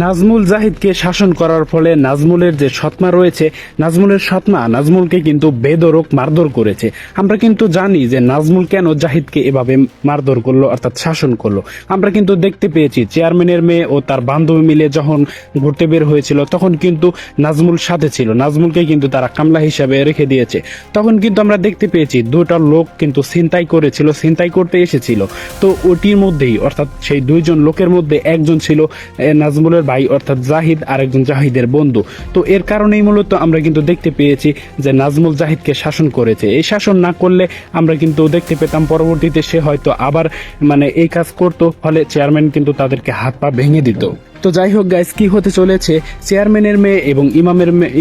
নাজমুল জাহিদকে শাসন করার ফলে নাজমুলের যে সৎমা রয়েছে, নাজমুলের সৎমা নাজমুলকে কিন্তু বেধড়ক মারধর করেছে। আমরা কিন্তু জানি যে নাজমুল কেন জাহিদকে এভাবে মারধর করলো, অর্থাৎ শাসন করলো। আমরা কিন্তু দেখতে পেয়েছি চেয়ারম্যানের মেয়ে ও তার বান্ধবী মিলে যখন ঘুরতে বের হয়েছিল তখন কিন্তু নাজমুল সাথে ছিল, নাজমুলকে কিন্তু তারা কামলা হিসাবে রেখে দিয়েছে। তখন কিন্তু আমরা দেখতে পেয়েছি দুটো লোক কিন্তু ছিনতাই করেছিল, ছিনতাই করতে এসেছিল। তো ওটির মধ্যেই অর্থাৎ সেই দুইজন লোকের মধ্যে একজন ছিল নাজমুলের ভাই অর্থাৎ জাহিদ, আর একজন জাহিদের বন্ধু। তো এর কারণেই মূলত আমরা কিন্তু দেখতে পেয়েছি যে নাজমুল জাহিদকে শাসন করেছে। এই শাসন না করলে আমরা কিন্তু দেখতে পেতাম পরবর্তীতে সে হয়তো আবার এই কাজ করতো, ফলে চেয়ারম্যান কিন্তু তাদেরকে হাত পা ভেঙে দিত। তো যাই হোক গাইস, কি হতে চলেছে চেয়ারম্যানের মেয়ে এবং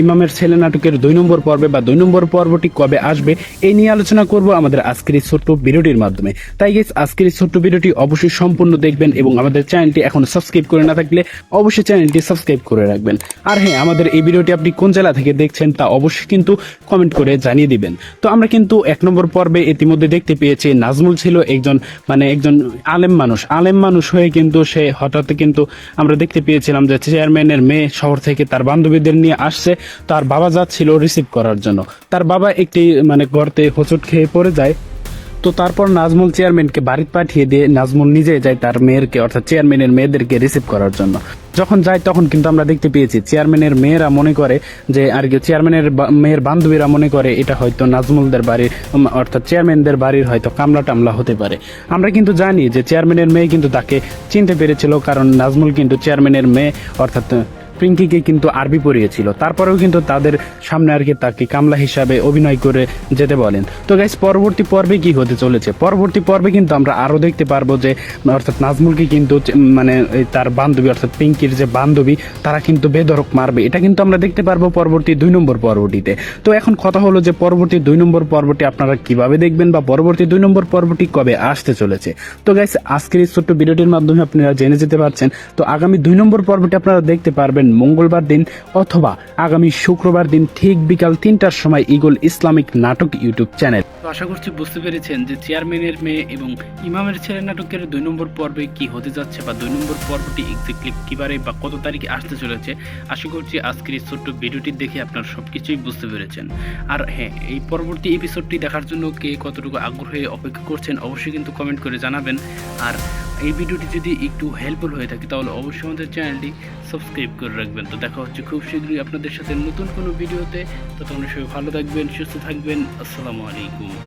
ইমামের ছেলে নাটকের 2 নম্বর পর্বে বা 2 নম্বর পর্বটি কবে আসবে এই নিয়ে আলোচনা করব আমাদের আজকের এই ছোট্ট ভিডিওটির মাধ্যমে। তাই গাইস, আজকের এই ছোট্ট ভিডিওটি অবশ্যই সম্পূর্ণ দেখবেন এবং আমাদের চ্যানেলটি এখনো সাবস্ক্রাইব করে না থাকলে অবশ্যই চ্যানেলটি সাবস্ক্রাইব করে রাখবেন। আর হ্যাঁ, আমাদের এই ভিডিওটি আপনি কোন জেলা থেকে দেখছেন তা অবশ্যই কিন্তু কমেন্ট করে জানিয়ে দিবেন। তো আমরা কিন্তু 1 নম্বর পর্বে ইতিমধ্যে দেখতে পেয়েছি নাজমুল ছিল একজন একজন আলেম মানুষ হয়ে কিন্তু সে হঠাৎ কিন্তু আমরা দেখতে পেয়েছিলাম যে চেয়ারম্যানের মেয়ে শহর থেকে তার বান্ধবীদের নিয়ে আসছে। তার বাবা যাচ্ছিল রিসিভ করার জন্য, তার বাবা একটি গর্তে হোঁচট খেয়ে পড়ে যায়। তো তারপর নাজমুল চেয়ারম্যানকে বাড়িতে পাঠিয়ে দিয়ে নাজমুল নিজে যায় তার মেয়েরকে অর্থাৎ চেয়ারম্যানের মেয়েদেরকে রিসিভ করার জন্য। যখন যায় তখন কিন্তু আমরা দেখতে পেয়েছি চেয়ারম্যানের মেয়েরা মনে করে যে আর কি চেয়ারম্যানের মেয়ের বান্ধবীরা মনে করে এটা হয়তো নাজমুলদের বাড়ির অর্থাৎ চেয়ারম্যানদের বাড়ির হয়তো কামলা টামলা হতে পারে। আমরা কিন্তু জানি যে চেয়ারম্যানের মেয়ে কিন্তু তাকে চিনতে পেরেছিল, কারণ নাজমুল কিন্তু চেয়ারম্যানের মেয়ে অর্থাৎ পিঙ্কিকে কিন্তু আরবি পড়িয়েছিল। তারপরেও কিন্তু তাদের সামনে আর কি তাকে কামলা হিসাবে অভিনয় করে যেতে বলেন। তো গাইস, পরবর্তী পর্বে কি হতে চলেছে? পরবর্তী পর্বে কিন্তু আমরা আরো দেখতে পারবো যে অর্থাৎ নাজমুলকে কিন্তু তার বান্ধবী অর্থাৎ পিঙ্কির যে বান্ধবী তারা কিন্তু বেধড়ক মারবে, এটা কিন্তু আমরা দেখতে পারবো পরবর্তী 2 নম্বর পর্বটিতে। তো এখন কথা হলো যে পরবর্তী 2 নম্বর পর্বটি আপনারা কিভাবে দেখবেন বা পরবর্তী 2 নম্বর পর্বটি কবে আসতে চলেছে। তো গাইস, আজকের এই ছোট্ট ভিডিওটির মাধ্যমে আপনারা জেনে যেতে পারছেন। তো আগামী 2 নম্বর পর্বটি আপনারা দেখতে পারবেন মঙ্গলবার দিন অথবা আগামী শুক্রবার দিন ঠিক বিকাল 3টার সময় ইগল ইসলামিক নাটক ইউটিউব চ্যানেল। তো আশা করছি বুঝতে পেরেছেন যে চেয়ারম্যানের মেয়ে এবং ইমামের ছেলে নাটকের 2 নম্বর পর্বে কি হতে যাচ্ছে বা 2 নম্বর পর্বটি এক্স্যাক্টলি কিবারে বা কত তারিখে আসতে চলেছে। আশা করছি আজকের এই ছোট্ট ভিডিওটি দেখে আপনারা সবকিছুই বুঝতে পেরেছেন। আর হ্যাঁ, এই পরবর্তী এপিসোডটি দেখার জন্য কে কতটুকু আগ্রহে অপেক্ষা করছেন অবশ্যই কিন্তু কমেন্ট করে জানাবেন। আর এই ভিডিওটি যদি একটু হেল্পফুল হয়ে থাকে তাহলে অবশ্যই আমাদের চ্যানেলটি সাবস্ক্রাইব করে রাখবেন। তো দেখা হচ্ছে খুব শীঘ্রই আপনাদের সাথে নতুন কোনো ভিডিওতে। ততক্ষণ সবাই ভালো থাকবেন, সুস্থ থাকবেন। আসসালামু আলাইকুম।